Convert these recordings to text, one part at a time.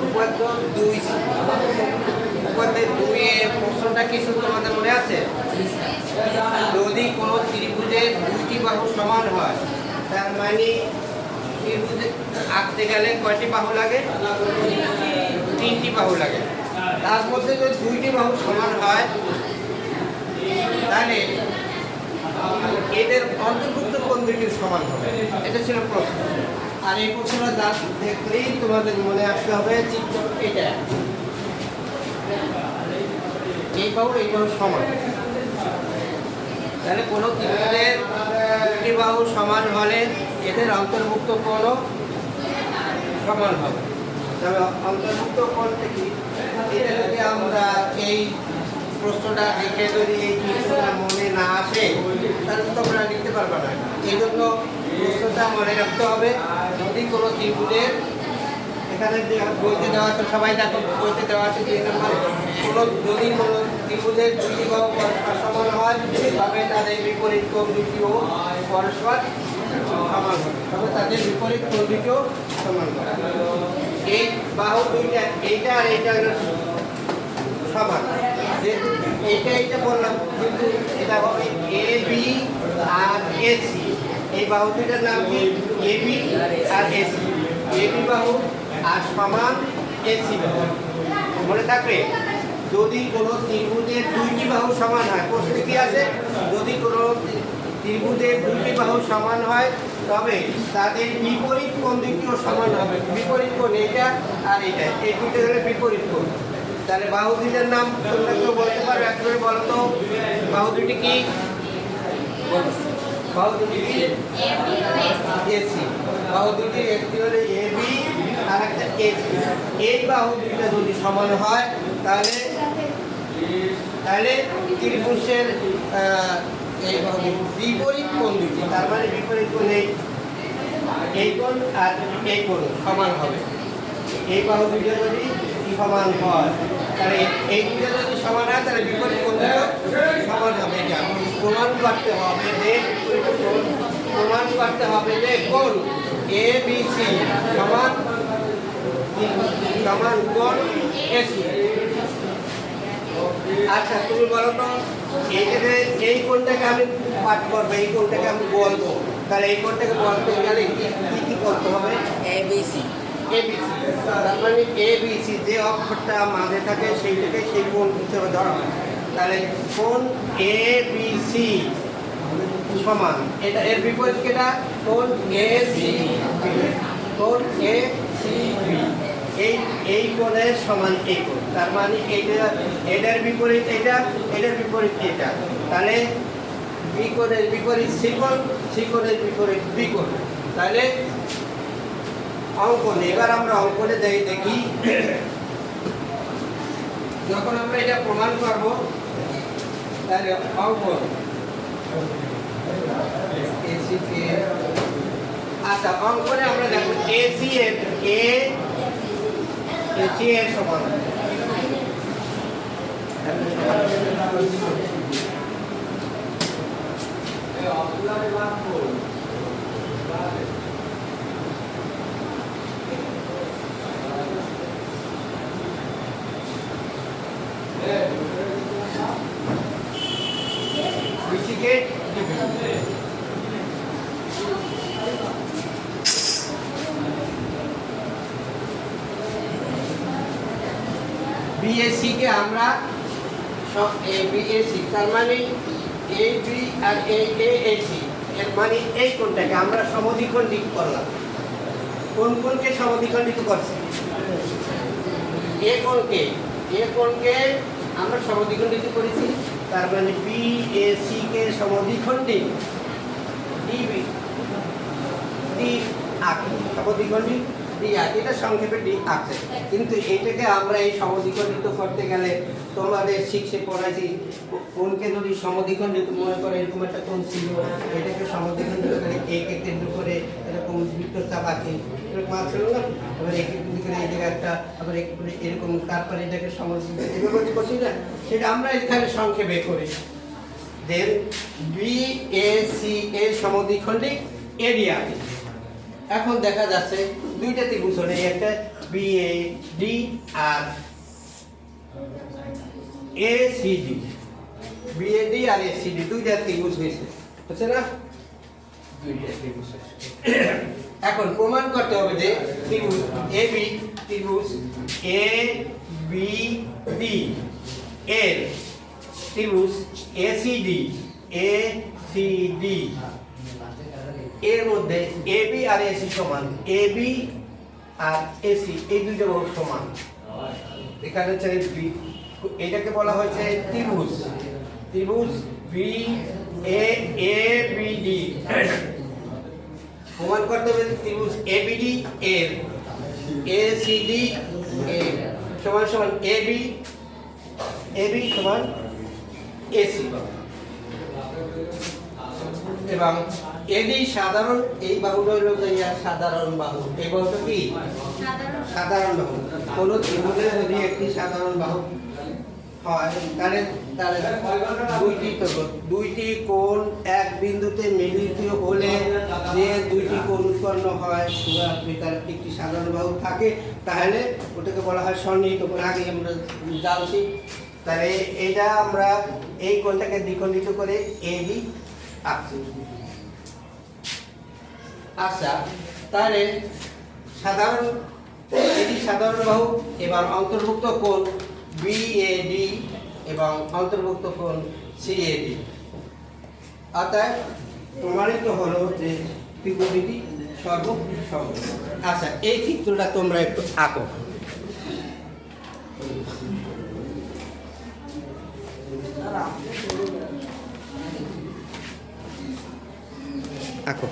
উপাদ্য 2 উপাদ্য 2 এর প্রশ্নটা কিছু তোমাদের মনে আছে? যদি কোনো ত্রিভুজের দুইটি বাহু সমান হয় তার মানে ত্রিভুজে আঁকতে গেলে কয়টি বাহু লাগে? 3টি বাহু লাগে। তার মধ্যে যদি দুইটি বাহু সমান হয় তাহলে এদের অন্তর্ভুক্ত কোণ দুটি সমান হবে। এটা ছিল প্রশ্ন। আর এই প্রশ্নটা দেখলেই তোমাদের মনে আসতে হবে চিত্র এটা, এই বাহু সমান। তাহলে কোনো ত্রিভুজের দুটি বাহু সমান হলে এদের অন্তর্ভুক্ত কোণও সমান হবে। তবে অন্তর্ভুক্ত কোণটা কি, এটা যদি আমরা এই প্রশ্নটা দেখে যদি এই জিনিসটা মনে না আসে তাহলে তোমরা লিখতে পারবে না। এই জন্য প্রশ্নটা মনে রাখতে হবে। যদি কোনো ত্রিভুজের, এখানে বইতে দেওয়া আছে, সবাই দেখো বইতে দেওয়া আছে যে যদি কোনো ত্রিভুজের দুটি বাহু পরস্পর সমান হয় তবে তাদের বিপরীত কোণ দুটিও পরস্পর সমান হবে, তবে তাদের বিপরীত কোণ দুটিও সমান হবে। এই বাহু দুইটা, এইটা আর এইটা সমান, এইটা বললাম, কিন্তু এটা হবে এ বি আর এসি। এই বাহু দুইটার নাম কি? A B R AC. A B বাহু আর সমান এসি বাহু। মনে থাকবে, যদি কোনো ত্রিভুজের দুইটি বাহু সমান হয়, প্রশ্নে কি আছে? যদি কোনো ত্রিভুজের দুইটি বাহু সমান হয় তবে তাদের বিপরীত কোণ দুটিও সমান হবে। বিপরীত কোণ এইটা আর এইটা, এই দুটো হলে বিপরীত কোণ। তাহলে বাহু দুইটার নাম তোমরা কেউ বলতে পারো? একবারে বলো তো, বাহু দুটি কি? বাহু দুটি কি? এসি। বাহু দুটি, একটি হলো এ বি আর একটা এসি। এই বাহু দুইটা যদি সমান হয় তাহলে ত্রিভুজের এই বাহু বিপরীত কোণ দুটি, তার মানে বিপরীত কোণ এই কোণ আর এই কোণ সমান হবে। এই বাহু দুইটা যদি সমান হয় তাহলে এই দুইটা যদি সমান হয় তাহলে বিপরীত কোণ দুটো সমান হবে। এটা প্রমাণ করতে হবে যে কোণ এ বি সি সমান কোণ এসি। আচ্ছা, তুমি বলো তো, এই কোণটাকে আমি পাঠ করবো, এই কোণটাকে আমি বলবো, তাহলে এই কোণটাকে বলতে গেলে কি করতে হবে? এবিসি। তার মানে এবিসি যে অক্ষরটা মাঝে থাকে সেইটাকে সেই কোণ হিসেবে ধরা হয়। তাহলে কোণ এবিসি সমান, এটা এর বিপরীত কেটা? কোণ এসি। কোণ এসিবি, এই কোণের সমান এই কোণ। তার মানে এটার বিপরীত এটা, এটার বিপরীত এটা। তাহলে বি কোণের বিপরীত সি কোণ, সি কোণের বিপরীত বি কোণ। তাহলে অঙ্কন, এবার আমরা অঙ্কনে দেখি, যখন আমরা এটা প্রমাণ করব তাহলে অঙ্কন। আচ্ছা, অঙ্কনে আমরা দেখো এসি এর সমান বিএসসি কে আমরা বিএসসি, তার মানে এ বি আর এসি, এর মানে এই কোণটাকে আমরা সমদ্বিখণ্ডিত করলাম। কোন কোণকে সমদ্বিখণ্ডিত করছি? এ কোণকে আমরা সমদ্বিখণ্ডিত করেছি। তার মানে বিএসসি কে সমদ্বিখণ্ডিত ডিবি, ডি আঁকি, সমদ্বিখণ্ডিত ডি আঁকি, এটা সংক্ষেপে ডি আছে। কিন্তু এটাকে আমরা এই সমদ্বিখণ্ডিত করতে গেলে তোমাদের শিখে পড়াইছি, কোণকে যদি সমদ্বিখণ্ডিত মনে করে, এরকম একটা কোণ ছিল, এটাকে সমদ্বিখণ্ডিত করে একে কেন্দ্র করে এরকম বৃত্তচাপ আঁকি, এরকম আসলো না? আবার একে কেন্দ্র করে এই জায়গায় একটা, আবার এরকম, তারপরে এটাকে সমদ্বিখণ্ডিত এভাবে করছি না, সেটা আমরা এখানে সংক্ষেপে করি। দেন বিএসি এর সমদ্বিখণ্ডিত এডি আঁকি। এখন দেখা যাচ্ছে দুইটা ত্রিভুজ হলে একটা বিএডি আর এসিডি, বিএডি আর এসিডি দুইটা ত্রিভুজ হয়েছে, বুঝছে না? দুইটা ত্রিভুজ হয়েছে। এখন প্রমাণ করতে হবে যে ত্রিভুজ এবি, ত্রিভুজ এ বি ডি এর ত্রিভুজ এসিডি, এসিডি এর মধ্যে এবি আর এসি সমান, এবি আর এসি এই দুইটা বাহু সমান। এখানে হচ্ছে এটাকে বলা হয়েছে ত্রিভুজ, ত্রিভুজ বি এ বি ডি। প্রমাণ করতে হবে ত্রিভুজ এবিডি এর এসিডি এর সমান সমান এবি, এবি সমান এসি, এবং এডি সাধারণ, এই বাহুটা হলো সাধারণ বাহু। এই বাহুটা কি সাধারণ বাহু। কোন ত্রিভুজের যদি একটি সাধারণ বাহু হয় তাহলে দুইটি কোণ এক বিন্দুতে মিলিত হলে যে দুইটি কোণ উৎপন্ন হয় তার একটি সাধারণ বাহু থাকে, তাহলে ওটাকে বলা হয় সন্নিহিত কোণ। আগে আমরা জানছি, তাহলে এটা আমরা এই কোণটাকে দ্বিখণ্ডিত করে এবি আঁকছি। আচ্ছা, তাহলে সাধারণ এটি সাধারণ বাহু, এবার অন্তর্ভুক্ত কোণ বিএডি এবং অন্তর্ভুক্ত কোণ সিএডি। অর্থাৎ প্রমাণিত হলো যে ত্রিভুজটি সর্বসম। আচ্ছা, এই চিত্রটা তোমরা একটু আঁকো। আঁকো।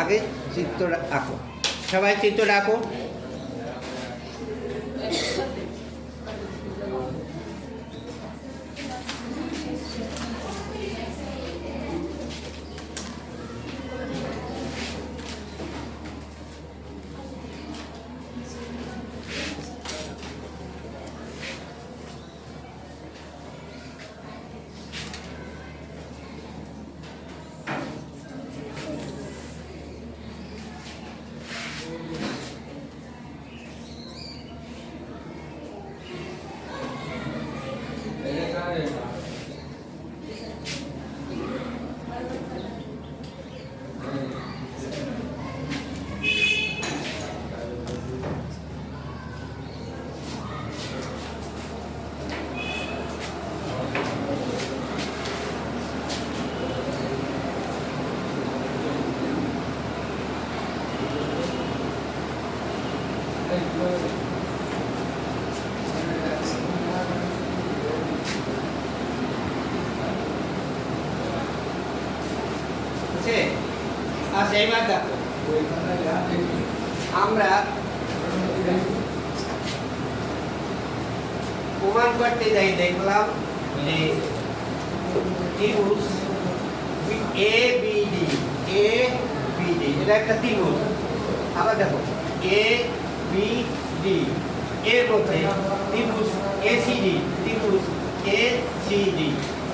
আগে চিত্রটা আঁকো, সবাই চিত্রটা আঁকো। আচ্ছা, এবার দেখো আমরা প্রমাণ করতে যাই, দেখলাম যে ত্রিভুজ এ বিডি, এ বিডি এটা একটা ত্রিভুজ। আবার দেখো এ বি ডি এর মধ্যে ত্রিভুজ এসিডি, ত্রিভুজ এসিডি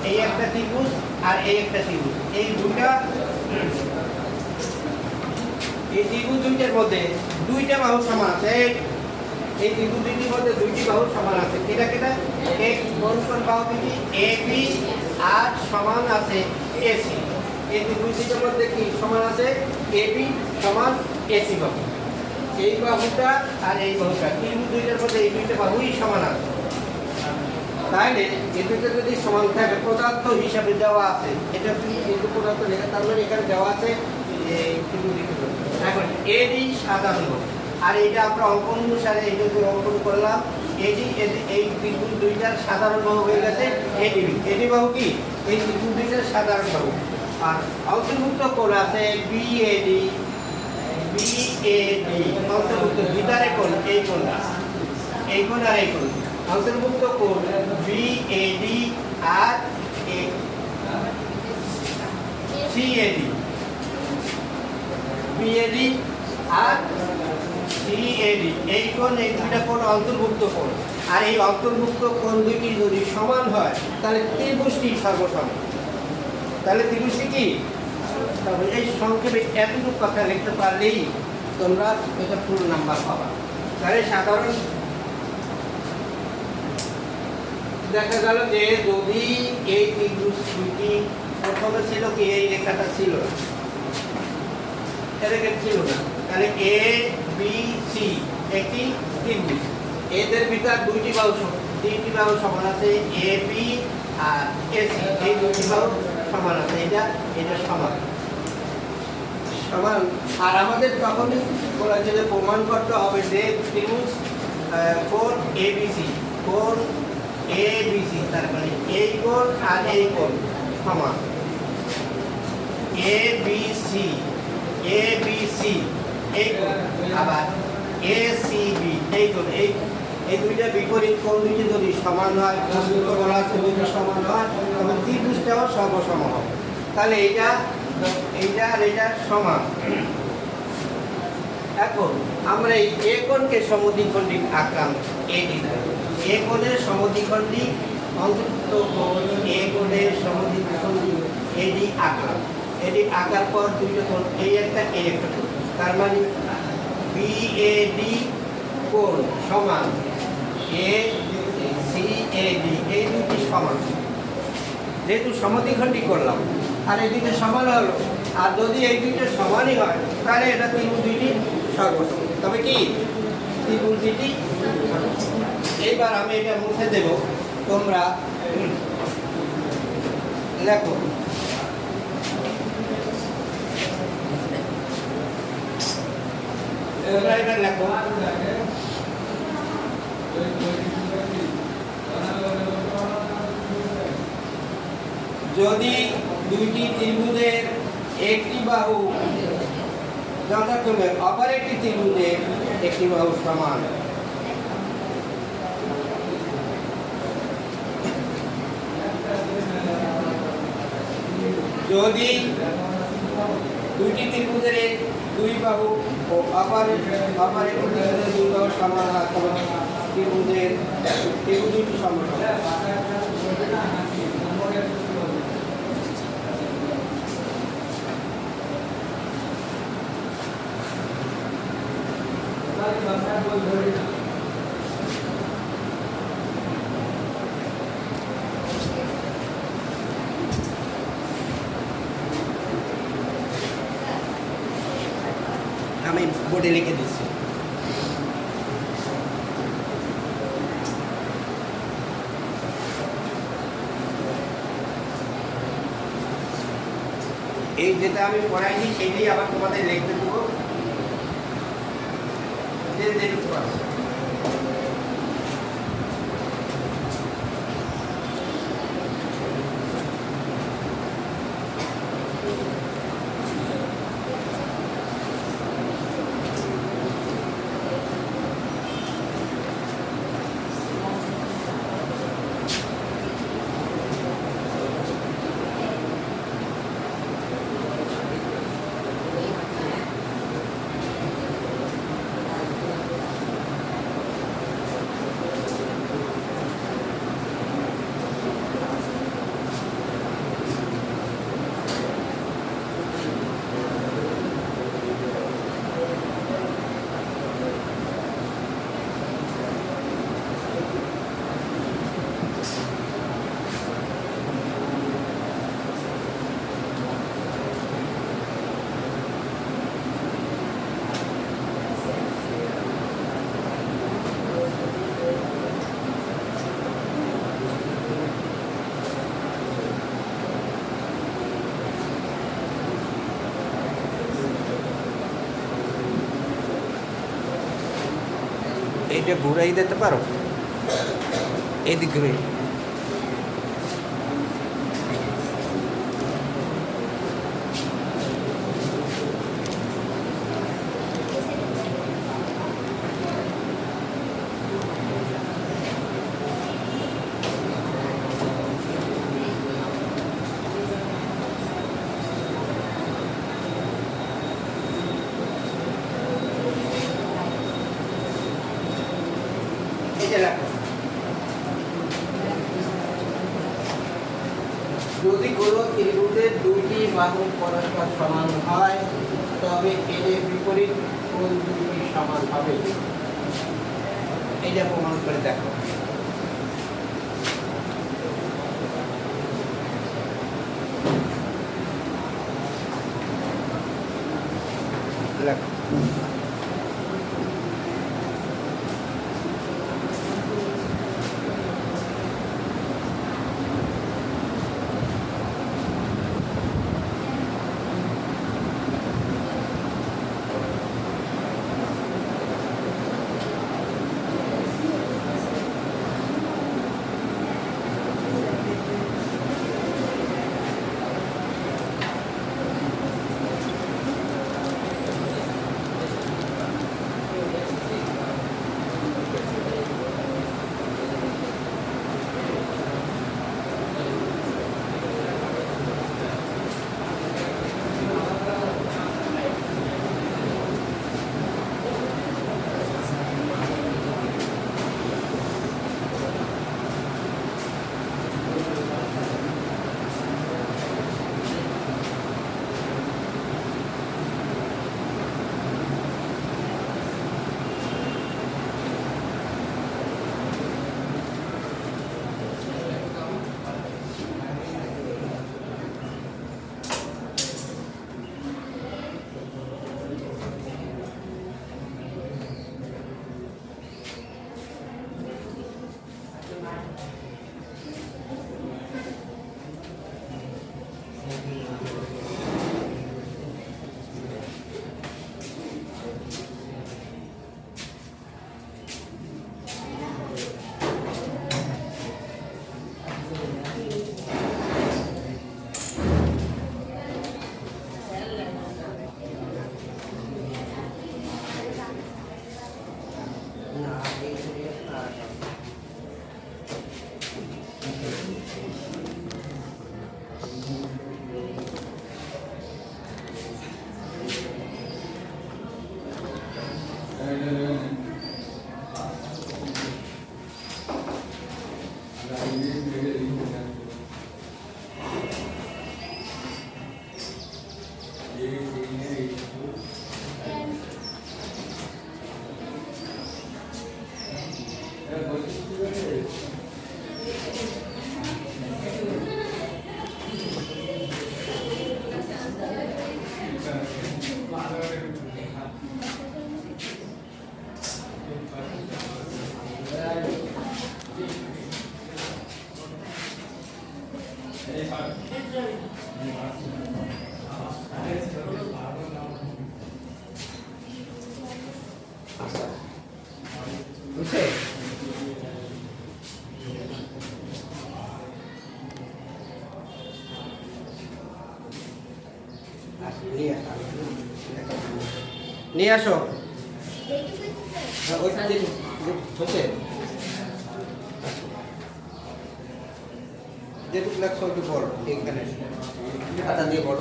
এই একটা ত্রিভুজ আর এই একটা ত্রিভুজ। এই দুটা এই ত্রিভুজ দুইটার মধ্যে দুইটা বাহু সমান আছে। এই ত্রিভুজ দুইটির মধ্যে দুইটি বাহু সমান আছে। কেটা কেটা? এক কোন বাহু দুটি এ বি আর সমান আছে এসি। এই ত্রিভুজ দুইটার মধ্যে কি সমান আছে? এ বি সমান এসি বাহু। এই বাহুটা আর এই বাহুটা ত্রিভুজ দুইটার মধ্যে এই দুইটা বাহুই সমান আছে। তাহলে এই দুটো যদি সমান থাকে, পদার্থ হিসাবে দেওয়া আছে, এটা কিন্তু পদার্থ লেখা, তার মানে এখানে দেওয়া আছে। এখন এডি সাধারণ বাহু, আর এটা আমরা অঙ্কন অনুসারে এইটাকে অঙ্কন করলাম। এটি এই ত্রিভুজ দুইটার সাধারণ বাহু হয়ে গেছে এডিবি। এডি বাহু কি? এই ত্রিভুজ দুইটার সাধারণ বাহু। আর অন্তর্ভুক্ত কোণ আছে বিএডি, বিএডি অন্তর্ভুক্ত ভিতরে কোণ এই কোণটা, এই কোণ আর এই কোণ অন্তর্ভুক্ত কোণ বিএডি আর সিএডি, বিএডি আর সিএডি এই কোণ, এই দুইটা কোণ অন্তর্ভুক্ত কোণ। আর এই অন্তর্ভুক্ত কোণ দুইটি যদি সমান হয় তাহলে ত্রিভুজটি সর্বসম। তাহলে ত্রিভুজটি কি? এই সংক্ষেপে এতটুকু কথা লিখতে পারলেই তোমরা এটা ফুল নাম্বার পাবা। তাহলে সাধারণ দেখা গেল যে যদি এই ত্রিভুজ দুইটি প্রথমে ছিল কি এই রেখাটা ছিল না, এটাকে ছিল না, তাহলে এ বি সি একটি ত্রিভুজ। এদের ভিতর দুইটি বাহু তিনটি বাহু সমান আছে, এ বি আর এসি এই দুইটি বাহু সমান আছে। এটা সমান সমান। আর আমাদের তখনই বলা যে প্রমাণ করতে হবে যে ত্রিভুজ কোণ এবিসি, কোণ এবিসি তার মানে এই কোণ আর এই কোণ সমান। এবিসি, এবিসি এই কোণ, আবার এসিবি এই কোণ, এই দুইটা বিপরীত কোণ দুইটি যদি সমান হয়, বলা আছে যদি সমান হয় তবে ত্রিভুজটাও সর্বসম হবে। তাহলে এইটা আর এটা সমান। এখন আমরা এই এ কোণকে সমদ্বিখণ্ডী আঁকলাম এডি, এ কোণের সমদ্বিখণ্ডী অন্তর্ভুক্ত কোণ এ কোণের সমদ্বিখণ্ডী এডি আঁকলাম। এডি আঁকার পর দুইটা কোণ এই একটা কোণ, তার মানে বিএডি কোণ সমান এ সিএডি এই দুটি সমান। যেহেতু সমদ্বিখণ্ডী করলাম আর এই দুইটা সমান হলো, আর যদি এই দুইটা সমানই হয় তাহলে এটা ত্রিভুজ দুইটি সর্বসম। তবে কি ত্রিভুজ দুইটি। এইবার আমি এটা মুছে দেব, তোমরা লেখো। এবার লেখো যদি দুইটি ত্রিভুজের একটি বাহু যথাক্রমে অপর একটি ত্রিভুজের একটি বাহু সমান, যদি দুইটি ত্রিভুজের দুই বাহু ও অপর একটি ত্রিভুজের দুই বাহু সমান হয় তবে ত্রিভুজ দুইটি সমান হবে। আমি বোর্ডে লিখে দিচ্ছি। এই যেটা আমি পড়াইনি সেটাই আবার তোমাদের লিখতে দেবো। এইটা ঘুরাই দিতে পারো, এইদিক ঘুরে। যদি কোনো ত্রিভুজের দুইটি বাহু পরস্পর সমান হয় তবে এদের বিপরীত কোণ দুটি সমান হবে। এটা প্রমাণ করে দেখো। লেখো। নিয়ে আসো যেটুকু লাগছে ওইটু বড় এখানে খাতা দিয়ে বড়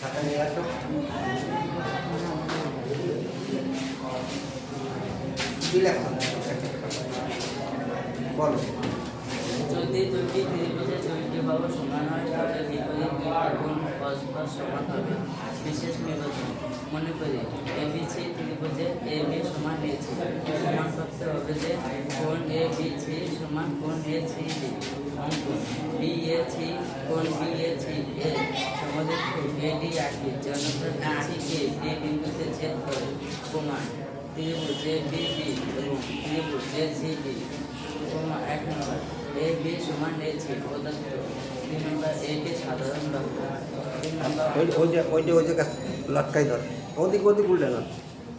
খাতা নিয়ে আসো কি লাগছে বলো যদি দুটি ত্রিভুজের দুইটি বাহু সমান হয় তাহলে বিপরীত কোণ পরস্পর সমান হবে। বিশেষ নির্বাচন মনে করি এবিসি ত্রিভুজের এ বি সমান এ সি সমান করতে হবে যে কোণ এ বি সি সমান কোণ এ সি বি। অঙ্কন বি এ সি কোণ বি এ সি এ সমদ্বিখু এডি একই জনপ্রতি কে ডি বিন্দুতে ছেদ করে। প্রমাণ ত্রিভুজ এ বি বি এবং ত্রিভুজ এ সি বি। প্রমাণ 1 নম্বর এ বি সমান এ সি প্রদত্ত। 2 নম্বর এ কে সাধারণ বাহু। 3 নম্বর ওই যে লটকাই ধর ওদিক উল্টে না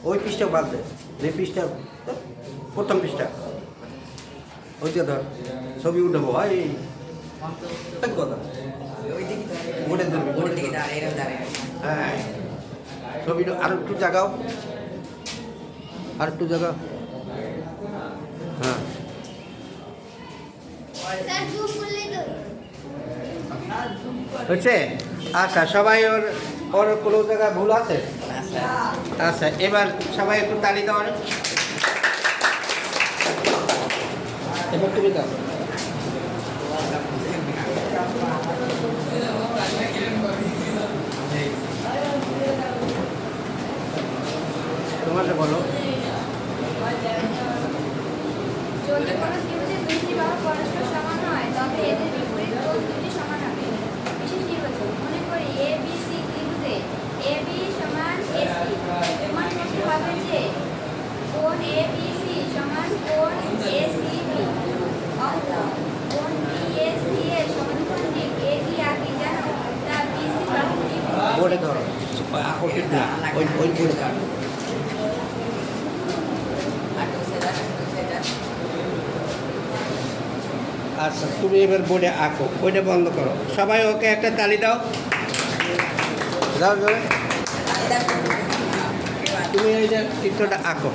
ওই পৃষ্ঠা বাদ দে, যে পৃষ্ঠা প্রথম পৃষ্ঠা ওইটা ধর, ছবি উঠাবো হয় অন্তর্ভুক্ত কথা বোর্ডে ধরবি, বোর্ডে ধরবি। হ্যাঁ, ছবিটা আর একটু জাগাও, আর একটু জাগাও। হ্যাঁ, হচ্ছে। আচ্ছা, সবাই ওর ওর কোনো জায়গায় ভুল আছে? আচ্ছা, এবার সবাই একটু তালি দাও। এবার তুমি দাও। তোমাকে বলো। যদি কোনো ত্রিভুজের দুইটি বাহু পরস্পর সমান হয় তবে এদের বিপরীত কোণ দুটি সমান হবে। বিশেষ নির্বাচন, মনে করি A B C ত্রিভুজে A B সমান এসি, প্রমাণ করতে হবে যে কোণ এ বি সি সমান কোণ এ সি বি। অঙ্ক, কোণ বি এ সি এর সমান্তরাল দিক এ ডি আঁকি যেন তা বি সি বাহুটি বোর্ডে ধরো, ওই ওই বোর্ডে ধরো। আচ্ছা, তুমি এবার বোর্ডে আঁকো, ওইটা বন্ধ করো। সবাই ওকে একটা তালি দাও, দাও জোরে। তুমি এই যে চিত্রটা আঁকো,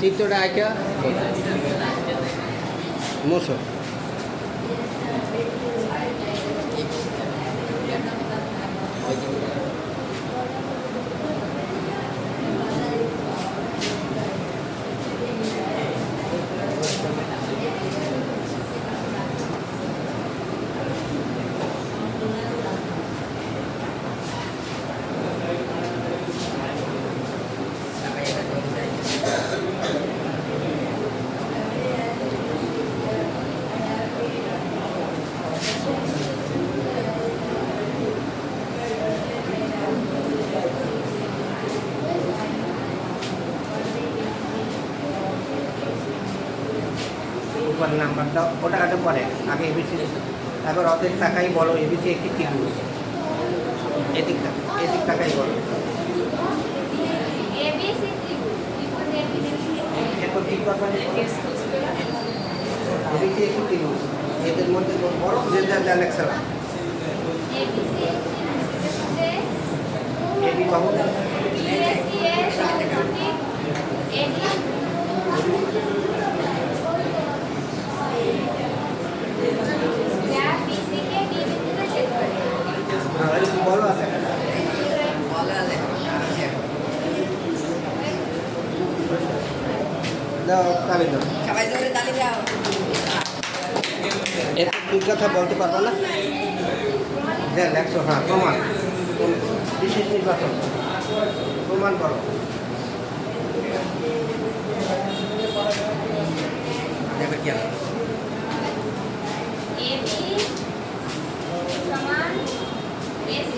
চিত্রটা আঁকা মোছো। উপর নাম্বারটা ওটা আগে পরে, আগে এবিসি, তারপর অর্ধেক টাকাই বলো এবিসি একটি ত্রিভুজ। এদিক টাকাই বলো। এ বি সি ত্রিভুজ, ত্রিভুজ এ বি সি। এরপর ঠিক করবে এবিসি একটি ত্রিভুজ, এদের মধ্যে বড় যে যা লেখা ABC ত্রিভুজে এবি বাহু BAC এর সমকোণী AD যা BC কে D বিন্দুতে ছেদ করে। বলো আছে দাও, তালি দাও। সবাই জোরে তালি দাও। এরপর দুই কথা বলতে পারবো না, যা লেখছো। হ্যাঁ, প্রমাণ, বিশেষ নির্বাচন, প্রমাণ করো। এবার কি হবে? AB সমান AC